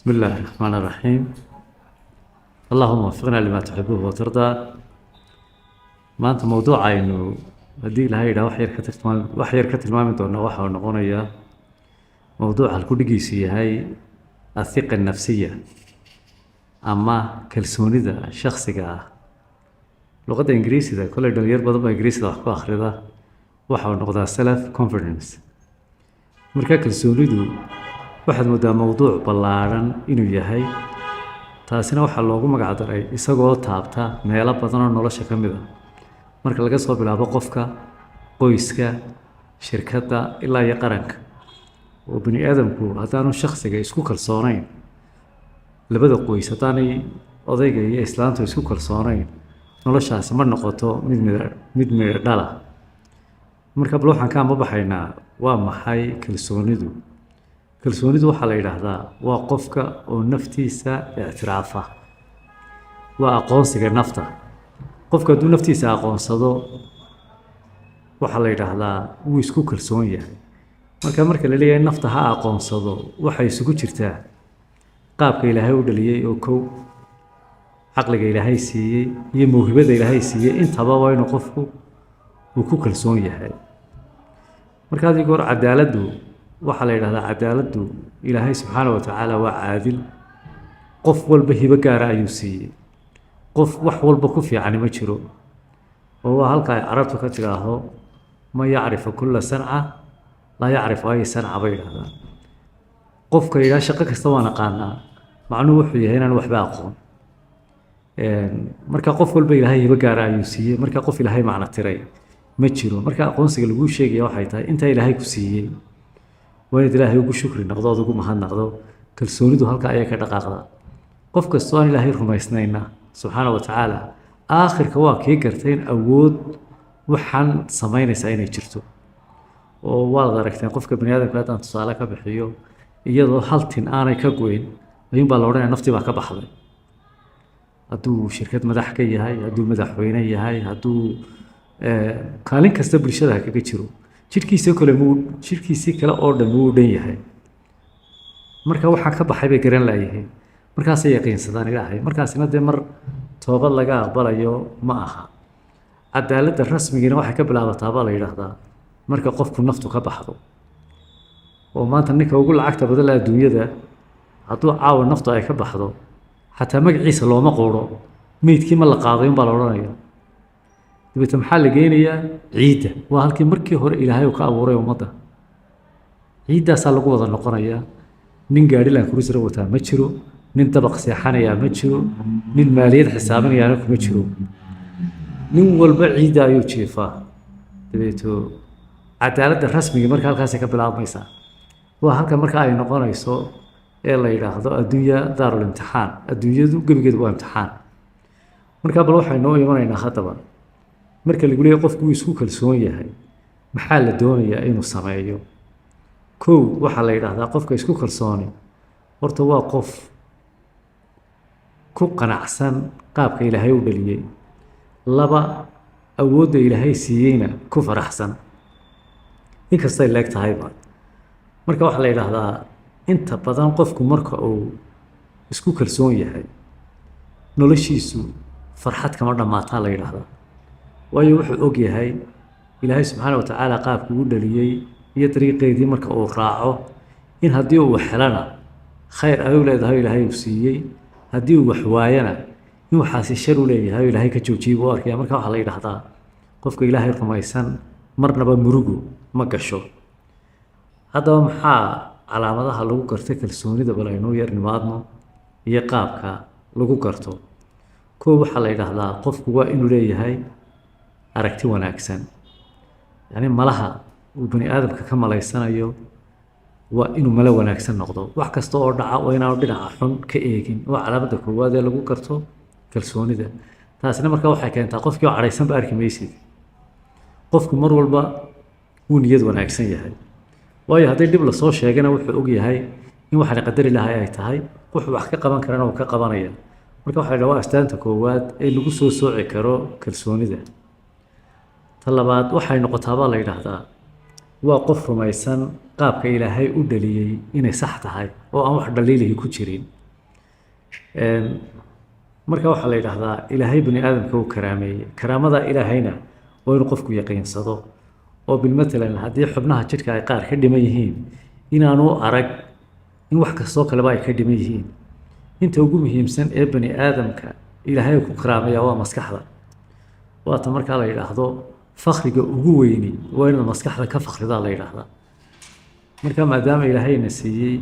بسم الله الرحمن الرحيم. اللهم وفقنا لما تحبه وترضى. maanta mowduuca aynu haddii ilahay yidhaha wax yar ka tilmaami doona waxa uu noqonayaa mowduuca halku dhigiisu yahay athiqa nafsiya ama kalsoonida shakhsiga ah. luqadda ingiriisida kolley dhalinyar badan baa ingiriisida wax ku akhrida waxa uu noqdaa self confidence. marka kalsoonidu waxaad moodaa mowduuc ballaaran inuu yahay, taasina waxaa loogu magac daray isagoo taabta meelo badan oo nolosha ka mid ah, marka laga soo bilaabo qofka, qoyska, shirkadda ilaa iyo qaranka. oo bini aadamku haddaanu shakhsiga isku kalsoonayn, labada qoys haddaanay odayga iyo islaantu isku kalsoonayn, noloshaasi ma noqoto mid midho dhala. marka bal waxaan ka ambabaxaynaa waa maxay kalsoonidu. kalsoonidu waxaa la yidhaahdaa waa qofka oo naftiisa ictiraafa, waa aqoonsiga nafta. qofka hadduu naftiisa aqoonsado waxaa la yidhaahdaa wuu isku kalsoon yahay. marka la leeyahay nafta ha aqoonsado, waxay isugu jirtaa qaabka ilaahay u dhaliyey oo kow, caqliga ilaahay siiyey iyo mawhibada ilaahay siiyey, intaba waa inuu qofku uu ku kalsoon yahay. marka haddii goor cadaaladdu waxaa la yidhahdaa cadaaladdu ilaahay subxaana wa tacaala waa caadil. qof walba hibo gaara ayuu siiyey, qof wax walba ku fiicani ma jiro. oo waa halka ay carabtu ka tidhaaho man yacrifu kulla sanca laa yacrifu ay sanca bay yidhahdaan. qofka yidhaha shaqo kasta waan aqaanaa, macnuhu wuxuu yahay inaan waxba aqoon. marka qof walba ilaahay hibo gaara ayuu siiyey, marka qof ilaahay macno tiray ma jiro. marka aqoonsiga laguu sheegaya waxay tahay intaa ilaahay ku siiyey waa inaad ilaahay ugu shukri noqdo, ood ugu mahadnaqdo. kalsoonidu halka ayay ka dhaqaaqda. qof kastoo aan ilaahay rumaysnayna subxaana wa tacaala aakhirka waa kii gartay in awood waxaan samaynaysaa inay jirto. oo waad aragteen qofka bani aadamka haddaan tusaale ka bixiyo, iyadoo hal tin aanay ka goyn ayuunbaa la odhanaya naftii baa ka baxday. hadduu shirkad madax ka yahay, hadduu madaxweyne yahay, hadduu kaalin kasta bulshada kaga jiro, jidhkiisii kale oo dhan wuu dhan yahay. marka waxaa ka baxay bay garan laayihiin, markaasay yaqiinsadaan ilaahay. markaasina dee mar toobad laga aqbalayo ma aha. cadaaladda rasmigiina waxay ka bilaabataa baa la yidhaahdaa marka qofku naftu ka baxdo. oo maanta ninka ugu lacagta badan la adduunyada hadduu caawa naftu ay ka baxdo, xataa magaciisa looma quuro, meydkii ma la qaaday unbaa la odhanaya. dabeete maxaa la geynayaa ciidda, waa halkii markii hore ilaahay uu ka abuuray ummadda. ciiddaasaa lagu wada noqonayaa. nin gaadhilan kurusra wataa ma jiro, nin dabaq seexanayaa ma jiro, nin maaliyad xisaabinayaana kuma jiro. nin walba ciidda ayuu jiifaa. dabeeto cadaaladda rasmigii marka halkaasay ka bilaabmaysaa. waa halka marka ay noqonayso ee la yidhaahdo adduunya daarul imtixaan. adduunyadu gebigeedu waa imtixaan. markaa bal waxaynoo imanaynaa haddaba, marka lagu leeyahay qofku wuu isku kalsoon yahay, maxaa la doonayaa inuu sameeyo? kow, waxaa la yidhaahdaa qofka isku kalsooni horta waa qof ku qanacsan qaabka ilaahay u dhaliyey. laba, awoodda ilaahay siiyeyna ku faraxsan, inkastay leeg tahayba. marka waxaa la yidhaahdaa inta badan qofku marka uu isku kalsoon yahay, noloshiisu farxad kama dhammaataa la yidhaahdaa. waayo wuxuu og yahay ilaahay subxaana wa tacaala qaabkii u dhaliyey iyo dariiqeedii marka uu raaco, in haddii uu wax helana khayr ayuu leedahay ilaahay uu siiyey, haddii uu wax waayana in waxaasi shar u leeyahay ilaahay ka joojiyey buu arkaya. marka waxaa la yidhaahdaa qofka ilaahay rumaysan marnaba murugu ma gasho. haddaba maxaa calaamadaha lagu garta kalsoonida bal aynuu yar nimaadno iyo qaabka lagu garto. kow, waxaa la yidhaahdaa qofku waa inuu leeyahay aragti wanaagsan. yacni malaha uu bani aadamka ka malaysanayo waa inuu malo wanaagsan noqdo. wax kasta oo dhaca waa inaanu dhinaca xun ka eegin. waa calaamadda koowaad ee lagu garto kalsoonida. taasina markaa waxay keentaa qofkii oo cadhaysanba arki maysid. qofku mar walba wuu niyad wanaagsan yahay. waayo haddii dhib lasoo sheegana wuxuu og yahay in waxaan qadari lahay ay tahay, wuxuu wax ka qaban karana uu ka qabanaya. marka waxaa la yidhaha waa astaanta koowaad ee lagu soo sooci karo kalsoonida. ta labaad waxay noqotaa baa la yidhaahdaa waa qof rumaysan qaabka ilaahay u dhaliyey inay sax tahay oo aan wax dhaliilihi ku jirin. marka waxaa la yidhaahdaa ilaahay bani aadamka uu karaameeyey, karaamada ilaahayna waa inuu qofku yaqiinsado oo bilmatalan haddii xubnaha jidhka ay qaar ka dhiman yihiin inaanu arag in wax kastoo kaleba ay ka dhiman yihiin. inta ugu muhiimsan ee bani aadamka ilaahay ku karaamaya waa maskaxda. waata markaa la yidhaahdo fakriga ugu weyni waa inaad maskaxda ka fakridaa la yidhaahdaa. marka maadaama ilaahayna siiyey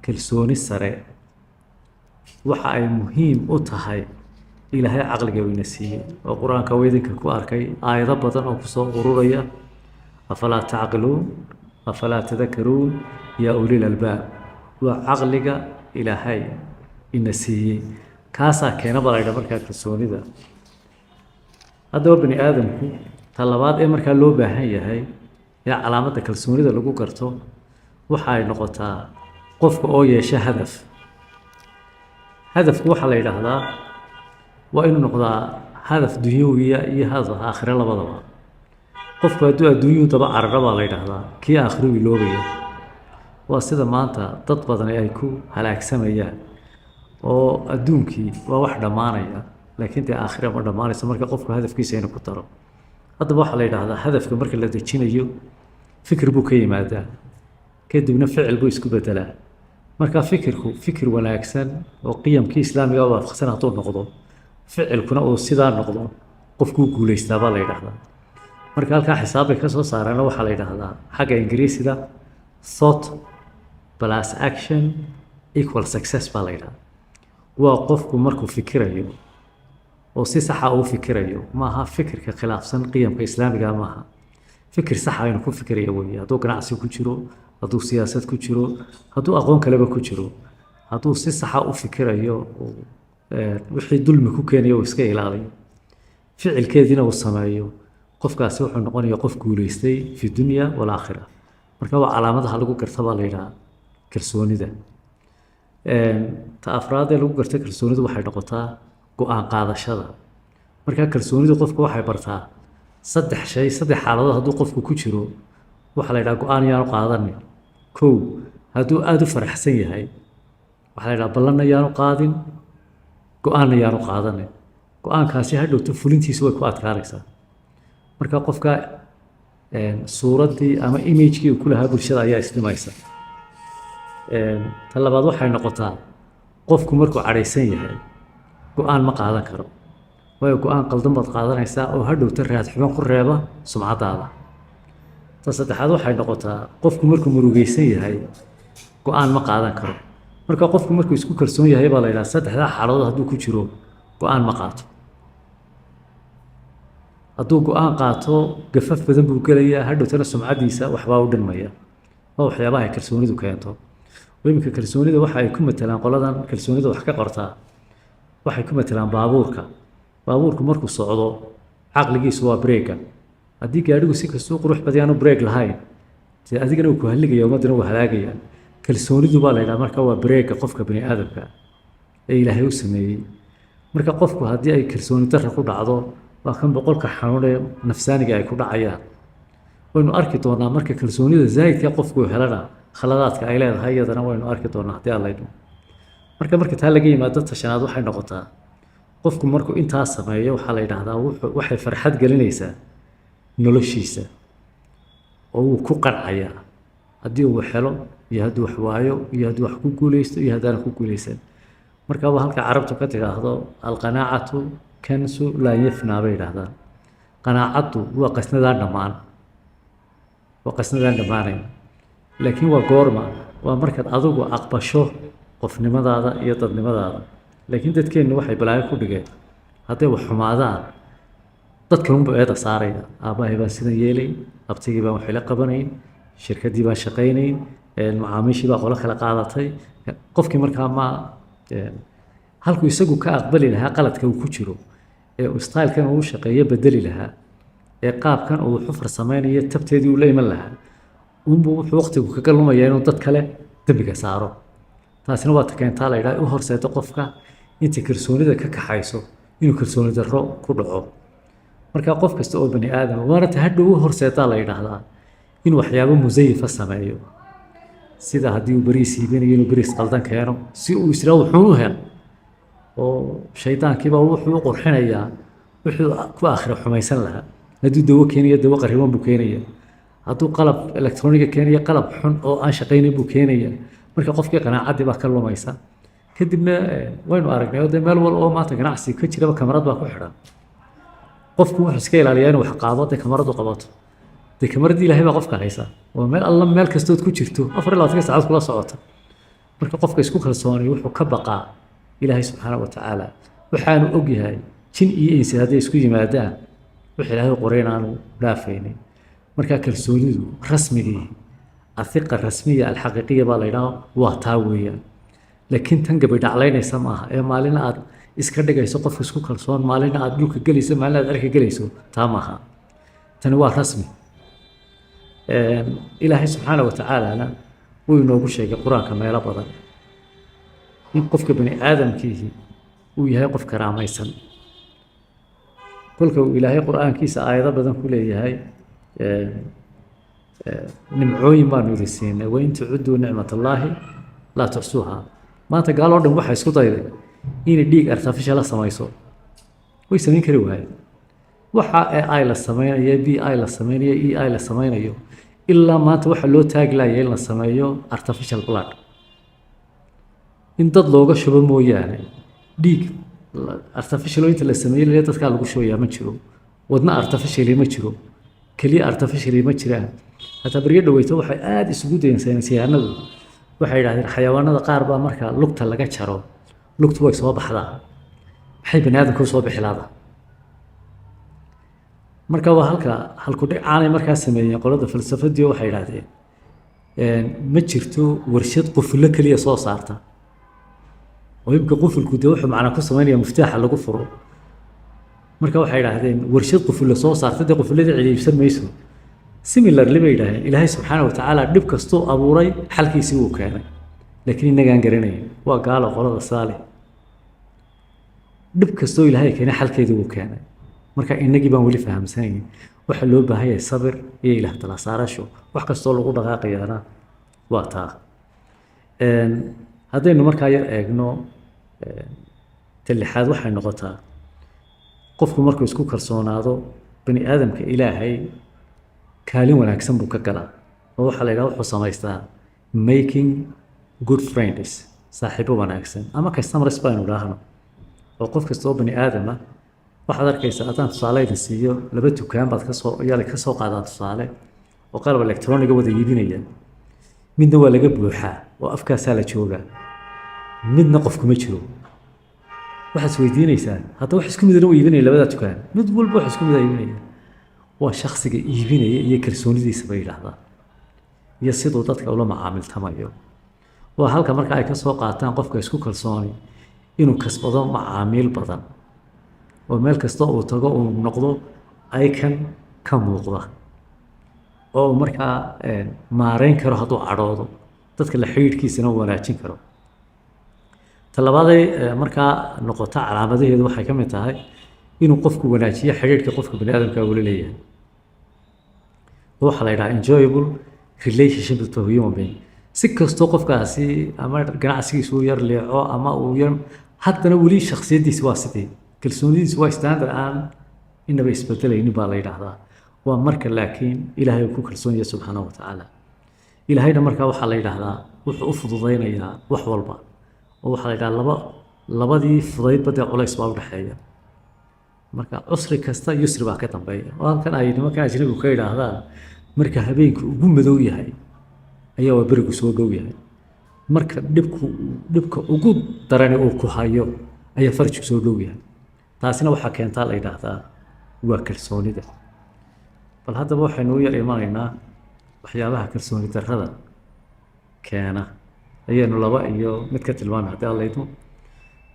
kalsooni sare, waxa ay muhiim u tahay ilaahay caqliga wayna siiyey oo qur-aanka weydinka ku arkay aayado badan oo kusoo ururaya afalaa tacqiluun afalaa tadakaruun yaa ulil albaab. waa caqliga ilaahay ina siiyey, kaasaa keenaba la yidhaha markaa kalsoonida. haddaba bani aadamku ta labaad ee markaa loo baahan yahay ee calaamadda kalsoonida lagu garto waxa ay noqotaa qofka oo yeesha hadaf. hadafku waxaa la yidhaahdaa waa inuu noqdaa hadaf dunyawiya iyo hadaf aakhire labadaba. qofku hadduu adduunyuu daba carara baa la yidhaahdaa kii aakhiro iloobaya. waa sida maanta dad badan ay ku halaagsamayaan oo adduunkii waa wax dhammaanaya laakiin dee aakhira ma dhammaanayso marka qofku hadafkiisa inuu ku daro. haddaba waxaa la yidhaahdaa hadafka marka la dejinayo fikir buu ka yimaadaa kadibna ficil buu isku bedelaa. marka fikirku fikir wanaagsan oo qiyamkii islaamiga waafaqsan hadduu noqdo, ficilkuna uu sidaa noqdo, qofkuu guulaystaa baa la yidhaahdaa. marka halkaa xisaabbay ka soo saarana waxaa la yidhaahdaa xagga ingiriisida thought plus action equal success baa la yidhahdaa. waa qofku markuu fikirayo oo si saxa uu fikirayo, maaha fikirka khilaafsan qiyamka islaamiga, maaha fikir saxa inuu ku fikiraya weeye. hadduu ganacsi ku jiro, hadduu siyaasad ku jiro, hadduu aqoon kaleba ku jiro, hadduu si saxa u fikirayo wixii dulmi ku keenayo uu iska ilaaliyo, ficilkeediina uu sameeyo, qofkaasi wuxuu noqonayaa qof guulaystay fi dunya walaakhira. marka waa calaamadaha lagu garta baa la yidhaha kalsoonida. ta afraad ee lagu garta kalsoonidu waxay noqotaa go-aan qaadashada. markaa kalsoonidu qofku waxay bartaa saddex xaaladood hadduu qofku ku jiro waxaa la yidhaha go-aan yaanu qaadanin. kow, hadduu aada u faraxsan yahay waxaa la yidhaha ballanna yaanu qaadin, go-aanna yaanu qaadanin. go-aankaasi hadhowto fulintiisu way ku adkaanaysaa. marka qofka suuraddii ama imagekii uu ku lahaa bulshada ayaa isdhimaysa. ta labaad waxay noqotaa qofku markuu cadhaysan yahay go-aan ma qaadan karo, waayo go-aan qaldan baad qaadanaysaa oo hadhowta raad xuban ku reeba sumcaddaada. ta saddexaad waxay noqotaa qofku markuu murugaysan yahay go-aan ma qaadan karo. marka qofku markuu isku kalsoon yahay baa la yidhaha saddexdaa xaaladood hadduu ku jiro go-aan ma qaato. hadduu go-aan qaato gafaf badan buu gelayaa, hadhowtana sumcaddiisa waxbaa u dhinmaya. waa waxyaabaha ay kalsoonidu keento. iminka kalsoonida waxa ay ku matelaan qoladan kalsoonida wax ka qortaa, waxay ku matelaan baabuurka. baabuurku markuu socdo caqligiisu waa breega. haddii gaadhigu si kastuu qurux badan aanu breeg lahayn, dee adigana uu ku halligaya, ummaddana uu halaagaya. kalsoonidu baa la yidhaha marka waa breega qofka bani aadamka ee ilaahay u sameeyey. marka qofku haddii ay kalsooni darra ku dhacdo waa kan boqolka xanuun ee nafsaaniga ay ku dhacayaan. waynu arki doonaa marka kalsoonida zaa'idka qofku helana khaladaadka ay leedahay iyadana waynu arki doonaa haddii alla idmo. marka taa laga yimaado tashanaad waxay noqotaa qofku markuu intaa sameeyo waxaa la yidhaahdaa waxay farxad gelinaysaa noloshiisa oo wuu ku qancayaa haddii uu helo iyo hadduu wax waayo iyo hadduu wax ku guulaysto iyo haddaana ku guulaysan. marka waa halka carabtu ka tidhaahdo alqanaacatu kansu laa yafnaa bay yidhaahdaan. qanaacaddu waa qasnadaan dhammaan, waa qasnadaan dhammaanayn. laakiin waa goorma? waa markaad adigu aqbasho qofnimadaada iyo dadnimadaada. laakiin dadkeennu waxay balaayo ku dhigeen hadday wax xumaadaan dadkanunba eeda saaraya. aabbahay baan sidan yeelay, abtigii baan waxay la qabanayn, shirkaddii baan shaqaynayn, macaamiishii baa qolo kala qaadatay. qofkii markaa ma halkuu isagu ka aqbali lahaa qaladka uu ku jiro ee uu stylekan uu shaqeeyo bedeli lahaa ee qaabkan uu wuxu farsamaynayo tabteedii uu la iman lahaa, unbuu wuxuu waqtigu kaga lumayaa inuu dad kale dembiga saaro. taasina waa ta keentaa la yidhaha u horseeto qofka inta kalsoonida ka kaxayso inuu kalsooni darro ku dhaco. marka qof kasta oo bani aadam waana ta hadhow u horseetaa la yidhaahdaa inuu waxyaabo musayifa sameeyo sida haddii uu beriis iibinayo inuu beriis qaldan keeno si uu israa wuxuun u helo oo shaydaankiiba wuxuu u qurxinayaa wuxuu ku aakhira xumaysan lahaa hadduu dawo keenayo dawo qarriban buu keenaya hadduu qalab elektroniga keenayo qalab xun oo aan shaqaynin buu keenaya marka qofkii qanaacaddii baa ka lumaysa kadibna waynu aragnay oo dee meel wal oo maanta ganacsi ka jiraba kamarad baa ku xidhan qofku wuxuu iska ilaaliyaa inuu wax qaado dee kamaradu qabato dee kamaradii ilaahay baa qofka haysa oo meel alla meel kastood ku jirto 24 saacadood kula socota marka qofka isku kalsoonay wuxuu ka baqaa ilaahay subxaanahu wa tacaala waxaanu ogyahay jin iyo insi hadday isku yimaadaan wix ilaahay qoreen aanu dhaafaynin marka kalsoonidu rasmigii athiqa rasmiya alxaqiiqiya baa la yidhaha waa taa weeyaan laakiin tan gabay dhaclaynaysa maaha ee maalin aad iska dhigayso qofka isku kalsoon maalin aad dhulka gelayso maalin aad cirka gelayso taa maaha tani waa rasmi ilaahay subxaanahu wa tacaalana wuu inoogu sheegay qur-aanka meelo badan in qofka bani aadamkiihi uu yahay qof karaamaysan kolka uu ilaahay qur-aankiisa aayado badan ku leeyahay nimcooyin baanu idin siinay wain tucudduu nicmatallaahi laa tuxsuuha maanta gaaloo dhan waxaa isku dayday inay dhiig artificial la samayso way samayn kari waayeen waxa AI la samaynayo BI la samaynayo EI la samaynayo ilaa maanta waxa loo taagi laayay in la sameeyo artificial blood in dad looga shubo mooyaane dhiig artificial inta la sameeyay dadka lagu shooyaa ma jiro wadna artificial ma jiro kaliya artificial ma jiraan hata bariga dhaweyto waxay aad isugu dayeen saynisyahannadu waxay yiraahdeen xayawaanada qaar baa marka lugta laga jaro lugtu way soo baxdaa maxay banaadamku soo bixilaada marka waa halku dhicaanay markaa sameeyeen qolada falsafadii waxay yiraahdeen ma jirto warshad quful kaliya soo saarta oo ibka qufulku dee wuxuu macna ku sameeyaa miftaaxa lagu furo marka waxay yiraahdeen warshad quful soo saarta dee qufulada ciidaysan mayso similarly bay yiraahdeen ilaahay subxaanahu wa tacaala dhib kastoo abuuray xalkiisii uu keenay laakiin inagaan garanay waa gaalo qolada saale dhib kastoo ilaahay keenay xalkeedii uu keenay marka inagii baan wali fahamsanayn waxa loo baahan yahay sabir iyo ilaah tala saarasho wax kastoo lagu dhaqaaqayana waa taa haddaynu markaa yar eegno talixaad waxay noqotaa qofku markuu isku kalsoonaado bani aadamka ilaahay kaalin wanaagsan buu ka galaa oo waxaa la yidhaha wuxuu samaystaa making good friends saaxiibo wanaagsan ama customers baynu idhaahno oo qof kasta oo bani aadam ah waxaad arkaysaa haddaan tusaale idin siiyo laba dukaan baad ka soo qaadaan tusaale oo qalab electroniga wada iibinaya midna waa laga buuxaa oo afkaasaa la joogaa midna qofku ma jiro waxaad isweydiinaysaa hadda wax isku midna u iibinaya labada dukaan mid walba wax isku mid iibinaya waa shakhsiga iibinaya iyo kalsoonidiisa bay yidhaahdaan iyo siduu dadka ula macaamiltamayo waa halka marka ay ka soo qaataan qofka isku kalsooni inuu kasbado macaamiil badan oo meel kasta uu tago uu noqdo icon ka muuqda oo markaa maareyn karo hadduu cadhoodo dadka la xidhiidhkiisana uu wanaajin karo talabaadee markaa noqota calaamadaheedu waxay ka mid tahay inuu qofku wanaajiyo xidhiidhka qofka bani aadamka uu la leeyahay waxaa la yidhaha enjoyable relationship with a human being si kastoo qofkaasi ama ganacsigiisu uu yar leeco ama uu yar haddana weli shakhsiyaddiisi waa sidii kalsoonidiisu waa standard aan inaba isbedelaynin baa la yidhaahdaa waa marka laakiin ilaahay uu ku kalsoon yahay subxaanahu wa tacaala ilaahayna markaa waxaa la yidhaahdaa wuxuu u fududaynayaa wax walba oo waxaa la yidhaha labadii fudaydba dee culays baa u dhexeeya marka cusri kasta yusri baa ka dambeeya oo halkan ay nimankan ajnabigu ka yidhaahdaan marka habeenku ugu madow yahay ayaa waa berigu soo dhow yahay marka dhibka ugu darani uu ku hayo ayaa farjigu soo dhow yahay taasina waxaa keentaa la yidhaahdaa waa kalsoonida bal haddaba waxaynu u yar imanaynaa waxyaabaha kalsooni darrada keena ayaynu laba iyo mid ka tilmaamay haddii alla idmo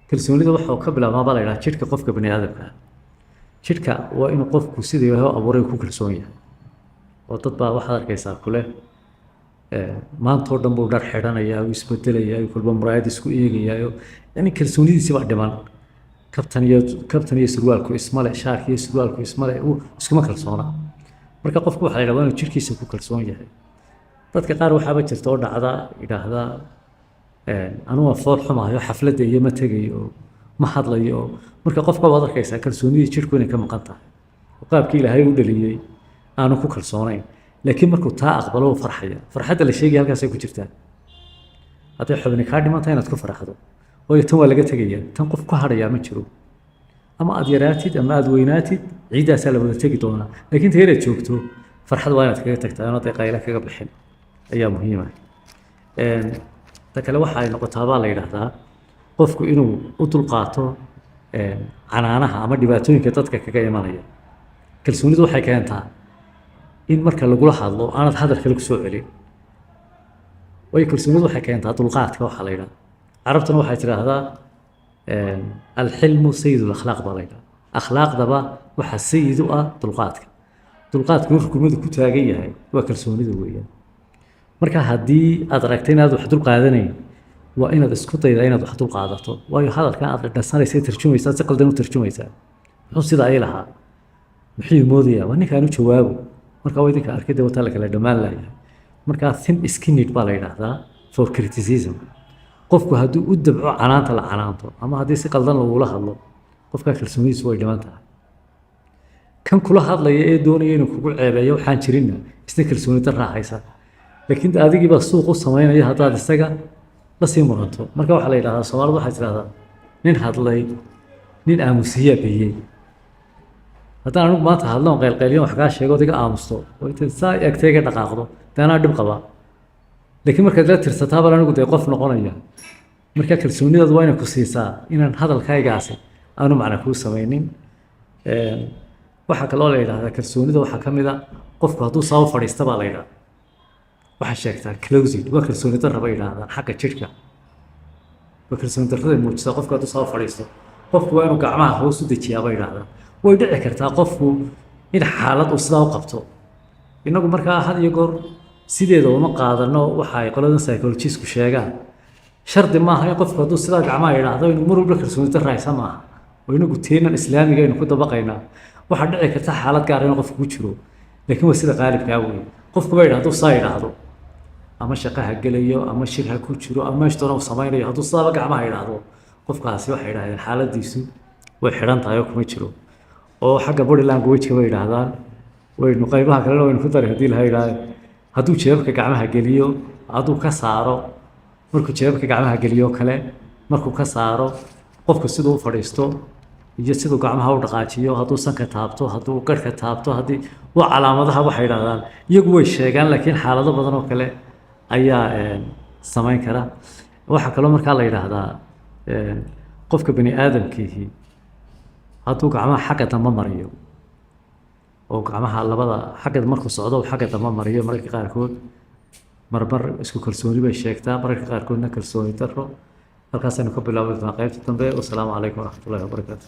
kalsoonida waxa uu ka bilaabmaa baa la yidhaha jidhka qofka bani aadamka jidhka waa inuu qofku sida ilaahay abuuray ku kalsoon yahay oo dad baa waxaad arkaysaa kule maantoo dhan buu dhar xidhanayaa uu isbedelayaa kolba muraayad isku eegayaayo yani kalsoonidiisi baa dhiman kabtan iyo surwaalku ismale shaarki iyo surwaalku ismale iskuma kalsoona marka qofku waxa la yidhahdaa inuu jirkiisa ku kalsoon yahay. dadka qaar waxaaba jirta oo dhacda yidhaahda anugu fool xumayo xafladda iyo ma tegayo ma hadlayo, marka qofka waad arkaysaa kalsoonidii jirku inay ka maqan tahay oo qaabkii ilaahay u dhaliyey aanu ku kalsoonayn. laakiin markuu taa aqbalo wuu farxaya. farxadda la sheegaya halkaasay ku jirtaa. hadday xubni kaa dhimantahay inaad ku farxdo, waayo tan waa laga tegayaa, tan qof ku hadhayaa ma jiro. ama aad yaraatid ama aad weynaatid ciiddaasaa la wada tegi doonaa, laakiin ta inaad joogto farxad waa inaad kaga tagtaa, inaad qayla kaga bixin ayaa muhiim ah. ta kale waxa ay noqotaa baa la yidhaahdaa qofku inuu u dulqaato canaanaha ama dhibaatooyinka dadka kaga imanaya. kalsoonidu waxay keentaa in marka lagula hadlo aanad hadal kale ku soo celin. way kalsoonidu waxay keentaa dulqaadka waxa la yidhaahdaa. carabtuna waxay tidhaahdaa alxilmu sayid lakhlaaq baa la yidhahdaa. akhlaaqdaba waxa sayid u ah dulqaadka. dulqaadku rukumadu ku taagan yahay waa kalsoonida weeyaan. marka haddii aad aragtay inaad wax dul qaadanayn, waa inaad isku daydaa inaad wax dul qaadato, waayo hadalkan aad dhasanaysa tarjumaysaa si qaldan u tarjumaysaa. muxuu sida ay lahaa, muxuu moodayaa, waa ninkaan u jawaabo. marka waa idinka arkay dee wataa la kala dhammaan layahay. marka thin skinned baa la yidhaahdaa for criticism. qofku hadduu u dabco canaanta la canaanto ama haddii si qaldan lagula hadlo, qofkaa kalsoonidiisu way dhiman tahay. kan kula hadlaya ee doonaya inuu kugu ceebeeyo waxaan jirinna isna kalsooni darra haysa. laakiin adigii baa suuq u samaynaya haddaad isaga la sii muranto. marka waxaa la yidhahdaa Soomaalidu waxay tidhahdaa nin hadlay nin aamusiyaa biyey. haddaan anigu maanta hadlo qaylqayliyo wax kaa sheego adiga aamusto oo intaad saa agteega dhaqaaqdo dee anaa dhib qabaa. laakiin markaad la tirsataa bal anigu dee qof noqonaya. marka kalsoonidaadu waa inay ku siisaa inaan hadalkaygaasi aanu macna kuu samaynin. waxaa kaloo la yidhahdaa kalsoonida waxaa ka mid a qofku hadduu soo fadhiista baa la yidhahdaa waxaa sheegtaa closed. waa kalsooni darra bay yidhahdaan xagga jidhka. waa kalsooni darrada muujisaa qofku hadduu soo fadhiisto. qofku waa inuu gacmaha hoos u dejiyaa bay yidhahdaan. way dhici kartaa qofku in xaalad uu sidaa u qabto. inagu markaa had iyo goor sideeda uma qaadano waxa ay qoladan psychologistku sheegaan. shardi maaha in qofku hadduu sidaa gacmaha yidhaahdo inuu mar walba kalsooni darra haysa maaha. oo inagu teenan islaamiga aynu ku dabaqaynaa. waxaa dhici karta xaalad gaar in qofku ku jiro, laakiin waa sida qaalibkaa weeye. qofku ba yidhaahdo saa yidhaahdo ama shaqo ha gelayo ama shir ha ku jiro ama meesha doona uu samaynayo, hadduu sidaaba gacmaha yidhaahdo qofkaasi waxay yidhahdeen xaaladiisu way xidhan tahay oo kuma jiro. oo xagga body language-ka bay yidhaahdaan, waynu qaybaha kalena waynu ku daray haddii laha yidhaahdo hadduu jeebabka gacmaha geliyo, hadduu ka saaro, markuu jeebabka gacmaha geliyo kale, markuu ka saaro, qofku siduu u fadhiisto iyo siduu gacmaha u dhaqaajiyo, hadduu sanka taabto, hadduu garhka taabto, haddii waa calaamadaha waxay yidhahdaan. iyagu way sheegaan, laakiin xaalado badan oo kale ayaa samayn kara. waxaa kaloo markaa la yidhaahdaa qofka bani aadamkiihi hadduu gacmaha xagga dambe mariyo oo gacmaha labada xagga markuu socdo xagga dambe mariyo, mararka qaarkood marmar isku kalsooni bay sheegtaa, mararka qaarkoodna kalsooni darro. halkaasaynu ka bilaabi doonaa qaybta dambe. wasalaamu calaykum waraxmatullaahi wabarakaatu.